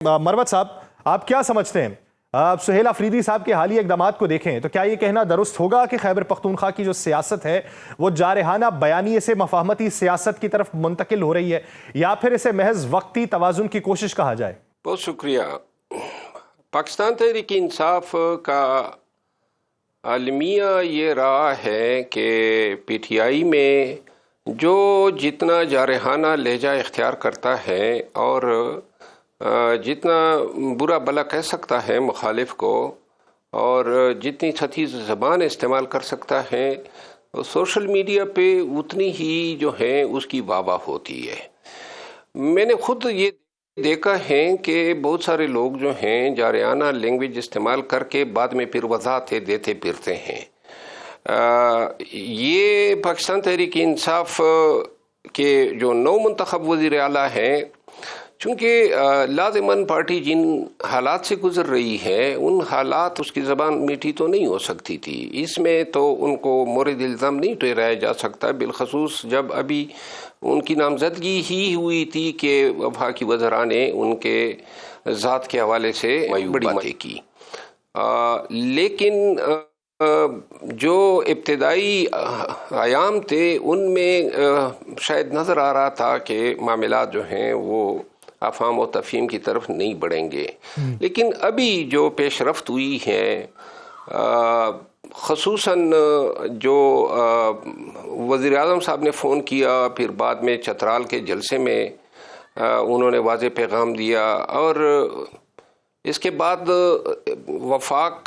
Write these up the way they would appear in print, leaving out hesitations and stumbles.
मरवत साहब, आप क्या समझते हैं? सुहेल अफरीदी साहब के हालिया इकदामात को देखें तो क्या ये कहना दुरुस्त होगा कि खैबर पख्तूनख्वा की जो सियासत है वो जारहाना बयानिए से मफाहमती सियासत की तरफ मुंतकिल हो रही है, या फिर इसे महज वक्ती तवाजुन की कोशिश कहा जाए? बहुत शुक्रिया। पाकिस्तान तहरीक इंसाफ का अलमिया ये रहा है कि पीटीआई में जो जितना जारहाना लहजा इख्तियार करता है और जितना बुरा भला कह सकता है मुखालिफ को और जितनी सती ज़बान इस्तेमाल कर सकता है, सोशल मीडिया पे उतनी ही जो है उसकी वाह होती है। मैंने खुद ये देखा है कि बहुत सारे लोग जो हैं जारहाना लैंग्वेज इस्तेमाल करके बाद में फिर वजाहतें देते फिरते हैं। ये पाकिस्तान तहरीक इंसाफ के जो नौ मुंतखब वज़ीर आला हैं, चूँकि लाज़िमन पार्टी जिन हालात से गुज़र रही है उन हालात उसकी ज़बान मीठी तो नहीं हो सकती थी, इसमें तो उनको मोरद इल्ज़ाम नहीं ठहराया जा सकता, बिलखसूस जब अभी उनकी नामजदगी ही हुई थी कि वफाकी वज़रा ने उनके ज़ात के हवाले से बड़ी बातें की। लेकिन जो इब्तदाई आयाम थे उनमें शायद नज़र आ रहा था कि मामलात जो हैं वो अफ़ाम व तफ़हीम की तरफ नहीं बढ़ेंगे। लेकिन अभी जो पेशरफ्त हुई है, ख़ुसूसन जो वज़ीर आज़म साहब ने फ़ोन किया, फिर बाद में चतराल के जलसे में उन्होंने वाज़े पैगाम दिया, और इसके बाद वफाक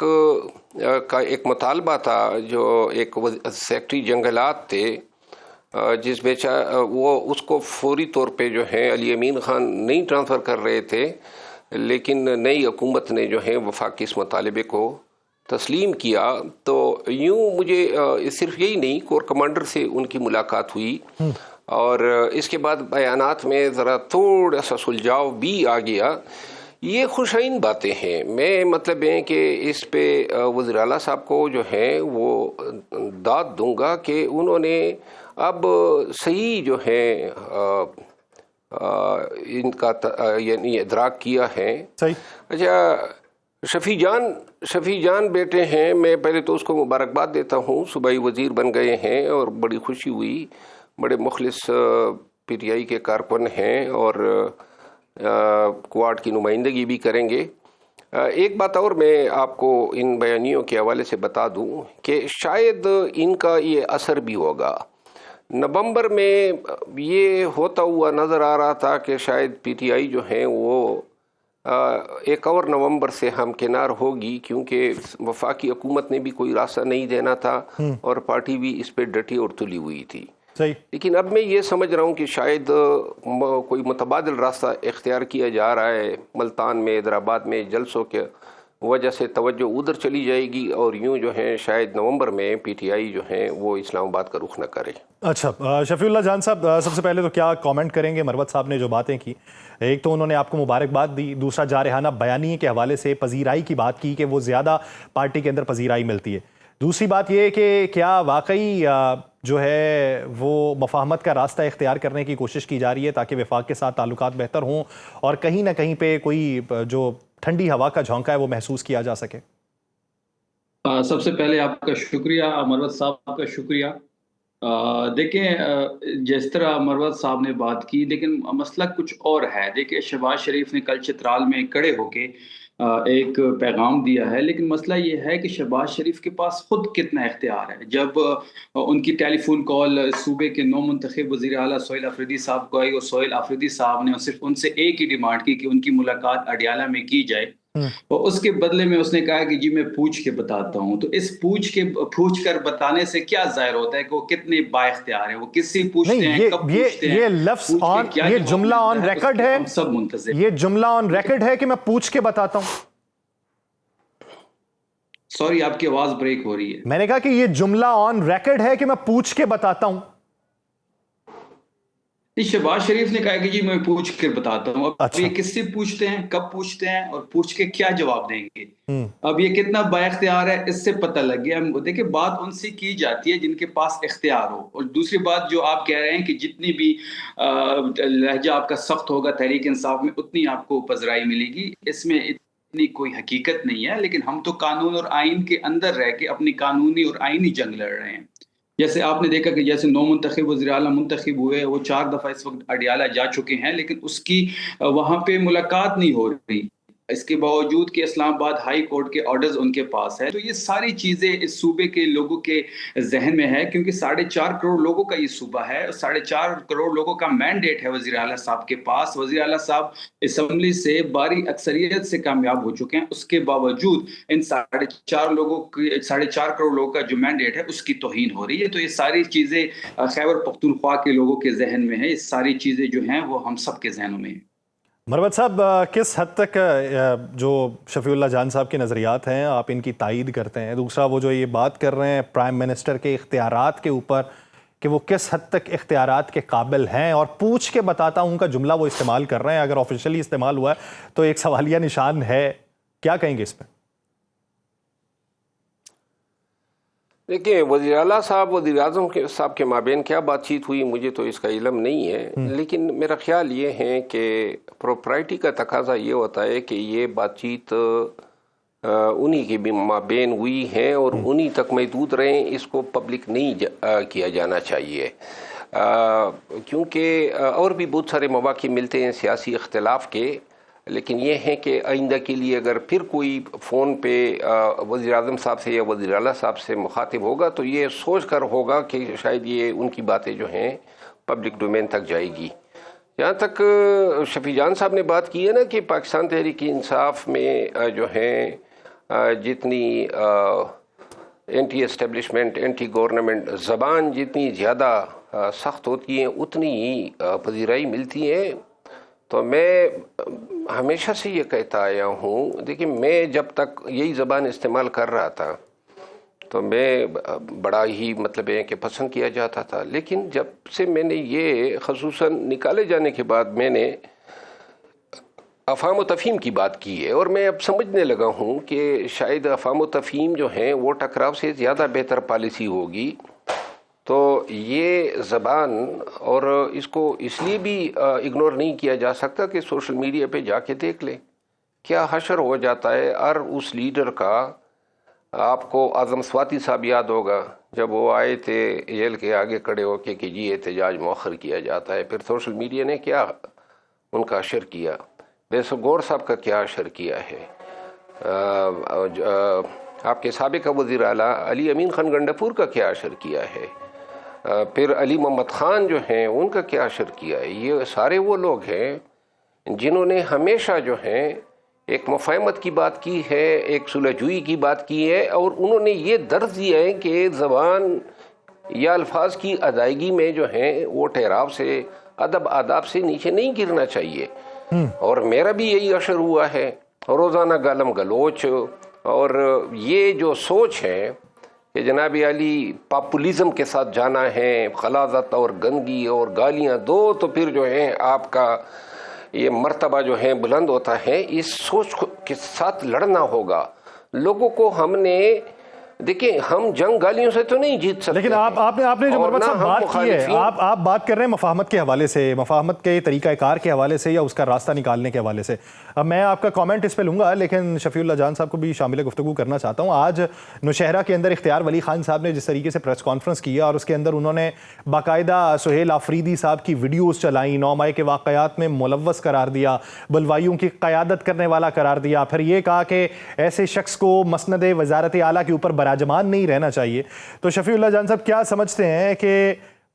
का एक मुतालबा था जो एक सेक्रेटरी जंगलात थे जिस वो उसको फौरी तौर पे जो है अली अमीन ख़ान नहीं ट्रांसफ़र कर रहे थे, लेकिन नई हुकूमत ने जो है वफाक के इस मुतालबे को तस्लीम किया। तो यूँ मुझे सिर्फ यही नहीं, कोर कमांडर से उनकी मुलाकात हुई और इसके बाद बयानात में ज़रा थोड़ा सा सुलझाव भी आ गया। ये खुशाइन बातें हैं। मैं मतलब है कि इस पे वज़ीर आला साहब को जो है वो दाद दूंगा कि उन्होंने अब सही जो है इनका यानी इदराक किया है। सही। अच्छा, शफी जान बेटे हैं, मैं पहले तो उसको मुबारकबाद देता हूँ, सूबाई वज़ीर बन गए हैं और बड़ी खुशी हुई। बड़े मुखलिस पीटीआई के कारकुन हैं और क्वाड की नुमाइंदगी भी करेंगे। एक बात और मैं आपको इन बयानियों के हवाले से बता दूं कि शायद इनका ये असर भी होगा। नवंबर में ये होता हुआ नज़र आ रहा था कि शायद पीटीआई जो है वो 1 और नवंबर से हमकिनार होगी, क्योंकि वफाकी हुकूमत ने भी कोई रास्ता नहीं देना था और पार्टी भी इस पर डटी और तुली हुई थी। सही। लेकिन अब मैं ये समझ रहा हूँ कि शायद कोई मुतबादिल रास्ता इख्तियार किया जा रहा है। मुल्तान में, हैदराबाद में जलसों के वजह से तवज्जो उधर चली जाएगी और यूँ जो है शायद नवंबर में पीटीआई जो है वो इस्लामाबाद का रुख न करे। अच्छा, शफीउल्लाह जान साहब, सबसे पहले तो क्या कमेंट करेंगे मरवत साहब ने जो बातें की? एक तो उन्होंने आपको मुबारकबाद दी, दूसरा जारहाना बयानी के हवाले से पजीराई की बात की कि वो ज़्यादा पार्टी के अंदर पजीराई मिलती है। दूसरी बात ये कि क्या वाकई जो है वो मफाहमत का रास्ता इख्तियार करने की कोशिश की जा रही है ताकि वफाक के साथ ताल्लुकात बेहतर हों और कहीं ना कहीं पे कोई जो ठंडी हवा का झोंका है वो महसूस किया जा सके? सबसे पहले आपका शुक्रिया, मरवत साहब का शुक्रिया। देखें, जिस तरह मरवत साहब ने बात की, लेकिन मसला कुछ और है। देखिए, शहबाज शरीफ ने कल चित्राल में खड़े होके एक पैगाम दिया है, लेकिन मसला ये है कि शहबाज शरीफ के पास खुद कितना इख्तियार है। जब उनकी टेलीफोन कॉल सूबे के नौ मुंतखब वज़ीर आला सोहेल अफरीदी साहब को आई और सोहेल अफरीदी साहब ने सिर्फ उनसे एक ही डिमांड की कि उनकी मुलाकात अडियाला में की जाए, और उसके बदले में उसने कहा कि जी मैं पूछ के बताता हूँ। तो इस पूछ कर बताने से क्या जाहिर होता है कि वो कितने बाइख्तियार है, वो किससे पूछते हैं, कब पूछते हैं, ये लफ्ज़ ऑन, ये जुमला ऑन रिकॉर्ड है, हम सब मुंतज़िर। ये जुमला ऑन रिकॉर्ड है कि मैं पूछ के बताता हूँ। सॉरी, आपकी आवाज ब्रेक हो रही है। मैंने कहा कि ये जुमला ऑन रिकॉर्ड है कि मैं पूछ के बताता हूँ। शहबाज शरीफ ने कहा कि जी मैं पूछ कर बताता हूँ। अब अच्छा। ये किससे पूछते हैं, कब पूछते हैं और पूछ के क्या जवाब देंगे, हम्म। अब ये कितना बाइख्तियार है इससे पता लग गया। देखिए बात उनसे की जाती है जिनके पास इख्तियार हो। और दूसरी बात जो आप कह रहे हैं कि जितनी भी लहजा आपका सख्त होगा तहरीक इंसाफ में उतनी आपको पजराई मिलेगी, इसमें इतनी कोई हकीकत नहीं है। लेकिन हम तो कानून और आइन के अंदर रह के अपनी कानूनी और आइनी जंग लड़ रहे हैं। जैसे आपने देखा कि जैसे 9 मुंतखब वज़ीर आला मुंतखब हुए, वो 4 दफ़ा इस वक्त अडियाला जा चुके हैं, लेकिन उसकी वहाँ पे मुलाकात नहीं हो रही। इसके बावजूद कि इस्लामाबाद हाई कोर्ट के ऑर्डर्स उनके पास है। तो ये सारी चीज़ें इस सूबे के लोगों के जहन में है, क्योंकि 4.5 करोड़ लोगों का ये सूबा है और 4.5 करोड़ लोगों का मैंडेट है वज़ीर आला साहब के पास। वज़ीर आला साहब असम्बली से भारी अक्सरियत से कामयाब हो चुके हैं, उसके बावजूद इन 4.5 करोड़ लोगों का जो मैंडेट है उसकी तौहीन हो रही है। तो ये सारी चीज़ें खैबर पख्तूनख्वा के लोगों के जहन में है। ये सारी चीज़ें जो हैं वो हम सब के जहनों में है। मरवत साहब, किस हद तक जो शफीउल्लाह जान साहब के नज़रियात हैं आप इनकी तायीद करते हैं? दूसरा, वो जो ये बात कर रहे हैं प्राइम मिनिस्टर के इख्तियारात के ऊपर कि वो किस हद तक इख्तियारात के काबिल हैं, और पूछ के बताता हूँ का जुमला वो इस्तेमाल कर रहे हैं, अगर ऑफिशियली इस्तेमाल हुआ है तो एक सवालिया निशान है, क्या कहेंगे इस पर? देखिए, वज़ीर आला साहब वज़ीर आज़म के साहब के माबेन क्या बातचीत हुई मुझे तो इसका इल्म नहीं है, लेकिन मेरा ख्याल ये है कि प्रोप्राइटी का तकाजा ये होता है कि ये बातचीत उन्हीं के भी माबेन हुई है और उन्हीं तक महदूद रहें, इसको पब्लिक नहीं किया जाना चाहिए। क्योंकि और भी बहुत सारे मौक़े मिलते हैं सियासी इख्तिलाफ के, लेकिन ये है कि आइंदा के लिए अगर फिर कोई फ़ोन पे वज़ीर आज़म साहब से या वज़ीर आला साहब से मुखातिब होगा तो ये सोच कर होगा कि शायद ये उनकी बातें जो हैं पब्लिक डोमेन तक जाएगी। जहाँ तक शफी जान साहब ने बात की है ना कि पाकिस्तान तहरीक इंसाफ में जो हैं जितनी एंटी एस्टेब्लिशमेंट एंटी गवर्नमेंट ज़बान जितनी ज़्यादा सख्त होती हैं उतनी ही पजीराई मिलती है। तो मैं हमेशा से ये कहता आया हूँ, देखिए मैं जब तक यही ज़बान इस्तेमाल कर रहा था तो मैं बड़ा ही मतलब है कि पसंद किया जाता था, लेकिन जब से मैंने ये ख़ुसूसन निकाले जाने के बाद मैंने अफ़ाम व तफ़हीम की बात की है और मैं अब समझने लगा हूँ कि शायद अफ़ाम व तफ़हीम जो हैं वो टकराव से ज़्यादा बेहतर पॉलिसी होगी। तो ये ज़बान और इसको इसलिए भी इग्नोर नहीं किया जा सकता कि सोशल मीडिया पे जाके देख लें क्या हशर हो जाता है हर उस लीडर का। आपको आज़म स्वाति साहब याद होगा जब वो आए थे जेल के आगे खड़े होके कि जी एहतजाज मौखर किया जाता है, फिर सोशल मीडिया ने क्या उनका अशर किया, बेसगौर साहब का क्या अशर किया है, आपके साबिक़ वज़ीर आला अली अमीन खान गंडापुर का क्या अशर किया है, फिर अली मोहम्मद ख़ान जो हैं उनका क्या असर किया है। ये सारे वो लोग हैं जिन्होंने हमेशा जो हैं एक मुफ़ाहमत की बात की है, एक सुलहजुई की बात की है और उन्होंने ये दर्ज दिया है कि ज़बान या अल्फाज की अदायगी में जो हैं वो ठहराव से अदब आदाब से नीचे नहीं गिरना चाहिए। और मेरा भी यही असर हुआ है, रोज़ाना गालम गलोच और ये जो सोच है कि जनाब अली पॉपुलिज्म के साथ जाना है, खलाजत और गंदगी और गालियां दो तो फिर जो है आपका ये मर्तबा जो है बुलंद होता है, इस सोच के साथ लड़ना होगा। लोगों को हमने देखिए हम जंग गालियों से तो नहीं जीत सकते, लेकिन आपने जो मरवत साहब बात की है, आप बात कर रहे हैं मफाहमत के हवाले से, मफाहमत के तरीक़ाकार के हवाले से या उसका रास्ता निकालने के हवाले से। अब मैं आपका कमेंट इस पे लूँगा, लेकिन शफीउल्लाह जान साहब को भी शामिल गुफ्तगू करना चाहता हूँ। आज नौशहरा के अंदर इख्तियार वली खान साहब ने जिस तरीके से प्रेस कॉन्फ्रेंस किया और उसके अंदर उन्होंने बाकायदा सुहेल आफरीदी साहब की वीडियोज़ चलाई, 9 मई के वाक़यात में मुलव्वस करार दिया, बलवाइयों की क़यादत करने वाला करार दिया, फिर ये कहा कि ऐसे शख्स को मसनद वज़ारत आला के ऊपर बराजमान नहीं रहना चाहिए। तो शफीउल्लाह जान साहब क्या समझते हैं कि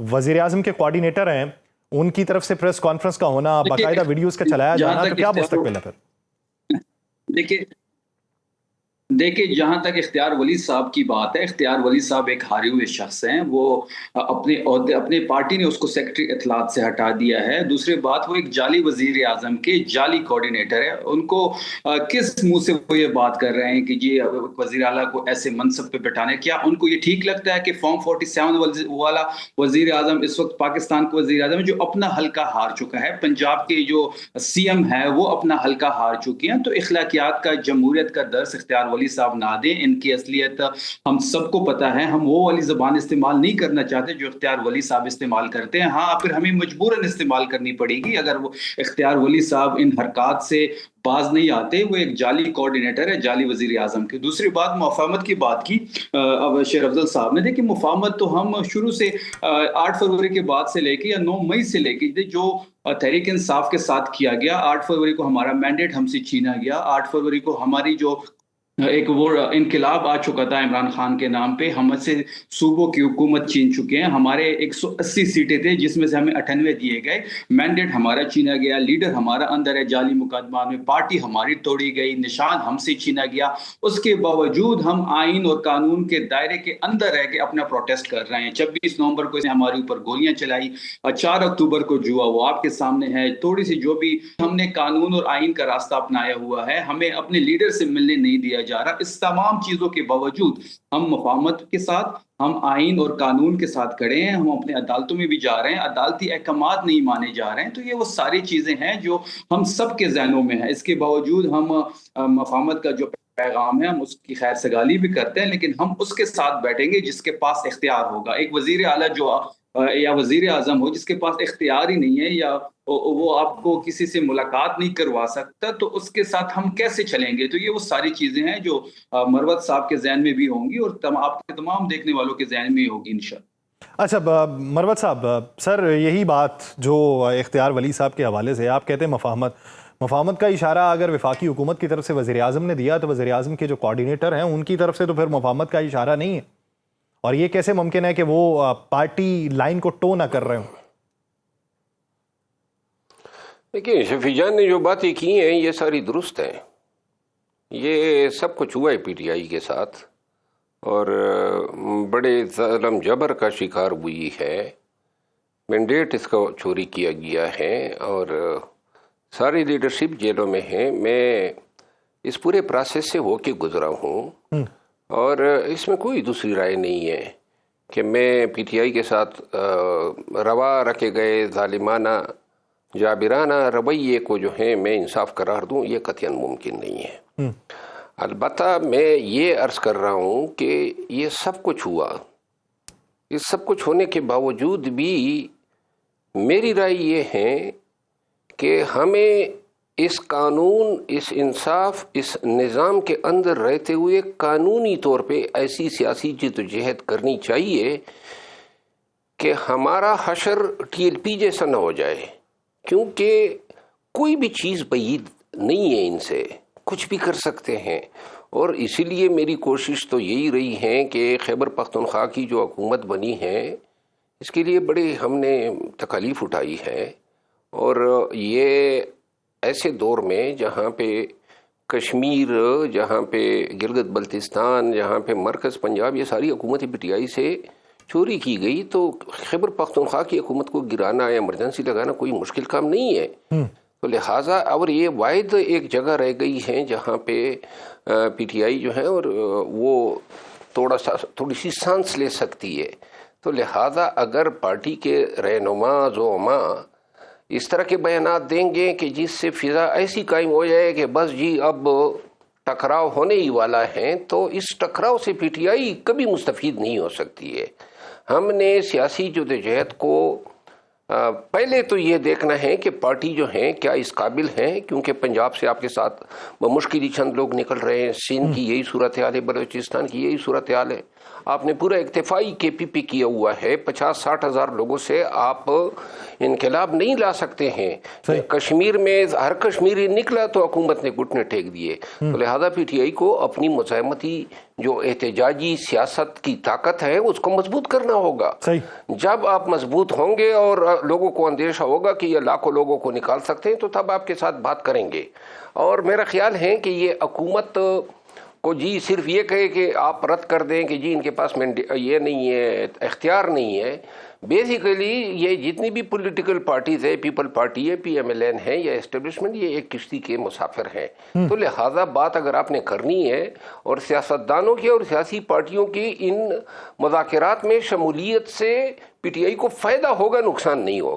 वज़ीर आज़म के कोऑर्डिनेटर हैं, उनकी तरफ से प्रेस कॉन्फ्रेंस का होना, बाकायदा वीडियोज़ का चलाया जाना, तो क्या मुस्तकबिल है फिर? देखिए دیکھیں جہاں تک اختیار ولی صاحب کی بات ہے، اختیار ولی صاحب ایک ہارے ہوئے شخص ہیں، وہ اپنے عہدے اپنے پارٹی نے اس کو سیکرٹری اطلاعات سے ہٹا دیا ہے۔ دوسری بات وہ ایک جعلی وزیر اعظم کے جعلی کوارڈینیٹر ہے۔ ان کو کس منہ سے وہ یہ بات کر رہے ہیں کہ جی وزیر اعلیٰ کو ایسے منصب پہ بٹھانے، کیا ان کو یہ ٹھیک لگتا ہے کہ فارم 47 والا وزیر اعظم اس وقت پاکستان کا وزیر اعظم ہے جو اپنا حلقہ ہار چکا ہے، پنجاب کے جو سی ایم ہے وہ اپنا حلقہ ہار چکے ہیں؟ تو اخلاقیات کا، جمہوریت کا درس اختیار ولی صاحب نہ دیں۔ ان کی اصلیت ہم سب کو پتہ ہے، ہم وہ والی زبان استعمال نہیں کرنا چاہتے جو اختیار ولی صاحب استعمال کرتے ہیں۔ ہاں پھر ہمیں مجبوراً استعمال کرنی پڑے گی اگر وہ اختیار ولی صاحب ان حرکات سے باز نہیں آتے۔ وہ ایک جعلی کوارڈینیٹر ہے جعلی وزیر اعظم کے۔ دوسری بات مفاہمت کی بات کی شیر افضل صاحب نے، دیکھیں مفاہمت تو ہم شروع سے 8 فروری کے بعد سے لے کے یا 9 مئی سے لے کے جو تحریک انصاف کے ساتھ کیا گیا، 8 فروری کو ہمارا مینڈیٹ ہم سے چھینا گیا، 8 فروری کو ہماری جو ایک وہ انقلاب آ چکا تھا عمران خان کے نام پہ، ہم سے صوبوں کی حکومت چھین چکے ہیں، ہمارے 180 سیٹیں تھے جس میں سے ہمیں 98 دیے گئے، مینڈیٹ ہمارا چھینا گیا، لیڈر ہمارا اندر ہے جعلی مقدمات میں، پارٹی ہماری توڑی گئی، نشان ہم سے چھینا گیا۔ اس کے باوجود ہم آئین اور قانون کے دائرے کے اندر رہ کے اپنا پروٹیسٹ کر رہے ہیں۔ 26 نومبر کو اس نے ہمارے اوپر گولیاں چلائی، 4 اکتوبر کو جو ہوا وہ آپ کے سامنے ہے۔ تھوڑی سی جو بھی ہم نے قانون اور آئین کا راستہ اپنایا ہوا ہے، ہمیں اپنے لیڈر سے ملنے نہیں دیا جا رہا۔ اس تمام چیزوں کے باوجود ہم مفاہمت کے ساتھ، ہم آئین اور قانون کے ساتھ کھڑے ہیں، ہم اپنے عدالتوں میں بھی جا رہے ہیں، عدالتی احکامات نہیں مانے جا رہے ہیں۔ تو یہ وہ ساری چیزیں ہیں جو ہم سب کے ذہنوں میں ہیں۔ اس کے باوجود ہم مفاہمت کا جو پیغام ہے ہم اس کی خیر سگالی بھی کرتے ہیں، لیکن ہم اس کے ساتھ بیٹھیں گے جس کے پاس اختیار ہوگا۔ ایک وزیر اعلیٰ جو یا وزیر اعظم ہو جس کے پاس اختیار ہی نہیں ہے، یا وہ آپ کو کسی سے ملاقات نہیں کروا سکتا، تو اس کے ساتھ ہم کیسے چلیں گے؟ تو یہ وہ ساری چیزیں ہیں جو مروت صاحب کے ذہن میں بھی ہوں گی اور آپ کے تمام دیکھنے والوں کے ذہن میں ہوگی انشاءاللہ۔ اچھا مروت صاحب، سر یہی بات جو اختیار ولی صاحب کے حوالے سے آپ کہتے ہیں مفاہمت کا اشارہ اگر وفاقی حکومت کی طرف سے وزیر اعظم نے دیا تو وزیر اعظم کے جو کوارڈینیٹر ہیں ان کی طرف سے تو پھر مفاہمت کا اشارہ نہیں ہے، اور یہ کیسے ممکن ہے کہ وہ پارٹی لائن کو ٹو نہ کر رہے ہوں؟ دیکھیے شفیع جان نے جو باتیں کی ہیں یہ ساری درست ہیں، یہ سب کچھ ہوا ہے پی ٹی آئی کے ساتھ اور بڑے ظلم جبر کا شکار ہوئی ہے، مینڈیٹ اس کو چوری کیا گیا ہے اور ساری لیڈرشپ جیلوں میں ہیں۔ میں اس پورے پروسیس سے ہو کے گزرا ہوں اور اس میں کوئی دوسری رائے نہیں ہے کہ میں پی ٹی آئی کے ساتھ روا رکھے گئے ظالمانہ جابرانہ رویے کو جو ہے میں انصاف قرار دوں، یہ قطعاً ممکن نہیں ہے۔ البتہ میں یہ عرض کر رہا ہوں کہ یہ سب کچھ ہوا، اس سب کچھ ہونے کے باوجود بھی میری رائے یہ ہے کہ ہمیں اس قانون، اس انصاف، اس نظام کے اندر رہتے ہوئے قانونی طور پہ ایسی سیاسی جدوجہد کرنی چاہیے کہ ہمارا حشر ٹی ایل پی جیسا نہ ہو جائے، کیونکہ کوئی بھی چیز بعید نہیں ہے، ان سے کچھ بھی کر سکتے ہیں۔ اور اسی لیے میری کوشش تو یہی رہی ہے کہ خیبر پختونخوا کی جو حکومت بنی ہے اس کے لیے بڑے ہم نے تکالیف اٹھائی ہے، اور یہ ایسے دور میں جہاں پہ کشمیر، جہاں پہ گلگت بلتستان، جہاں پہ مرکز پنجاب، یہ ساری حکومت پی ٹی آئی سے چوری کی گئی، تو خیبر پختونخوا کی حکومت کو گرانا یا ایمرجنسی لگانا کوئی مشکل کام نہیں ہے۔ تو لہٰذا اور یہ واحد ایک جگہ رہ گئی ہے جہاں پہ پی ٹی آئی جو ہے اور وہ تھوڑی سی سانس لے سکتی ہے۔ تو لہٰذا اگر پارٹی کے رہنما زعما اس طرح کے بیانات دیں گے کہ جس سے فضا ایسی قائم ہو جائے کہ بس جی اب ٹکراؤ ہونے ہی والا ہے، تو اس ٹکراؤ سے پی ٹی آئی کبھی مستفید نہیں ہو سکتی ہے۔ ہم نے سیاسی جدوجہد کو پہلے تو یہ دیکھنا ہے کہ پارٹی جو ہیں کیا اس قابل ہیں، کیونکہ پنجاب سے آپ کے ساتھ بمشکل ہی چند لوگ نکل رہے ہیں، سندھ کی یہی صورتحال ہے، بلوچستان کی یہی صورتحال ہے۔ آپ نے پورا اکتفائی کے پی پی کیا ہوا ہے، 50-60 ہزار لوگوں سے آپ انقلاب نہیں لا سکتے ہیں۔ کشمیر میں ہر کشمیری نکلا تو حکومت نے گھٹنے ٹیک دیے۔ تو لہذا پی ٹی آئی کو اپنی مزاحمتی جو احتجاجی سیاست کی طاقت ہے اس کو مضبوط کرنا ہوگا۔ جب آپ مضبوط ہوں گے اور لوگوں کو اندیشہ ہوگا کہ یہ لاکھوں لوگوں کو نکال سکتے ہیں، تو تب آپ کے ساتھ بات کریں گے۔ اور میرا خیال ہے کہ یہ حکومت کو جی صرف یہ کہے کہ آپ رد کر دیں کہ جی ان کے پاس یہ نہیں ہے، اختیار نہیں ہے. بیسیکلی یہ جتنی بھی پولیٹیکل پارٹیز ہے، پیپل پارٹی ہے، پی ایم ایل این ہے یا اسٹیبلشمنٹ، یہ ایک کشتی کے مسافر ہیں. تو لہٰذا بات اگر آپ نے کرنی ہے اور سیاستدانوں کی اور سیاسی پارٹیوں کی ان مذاکرات میں شمولیت سے پی ٹی آئی کو فائدہ ہوگا، نقصان نہیں ہوگا.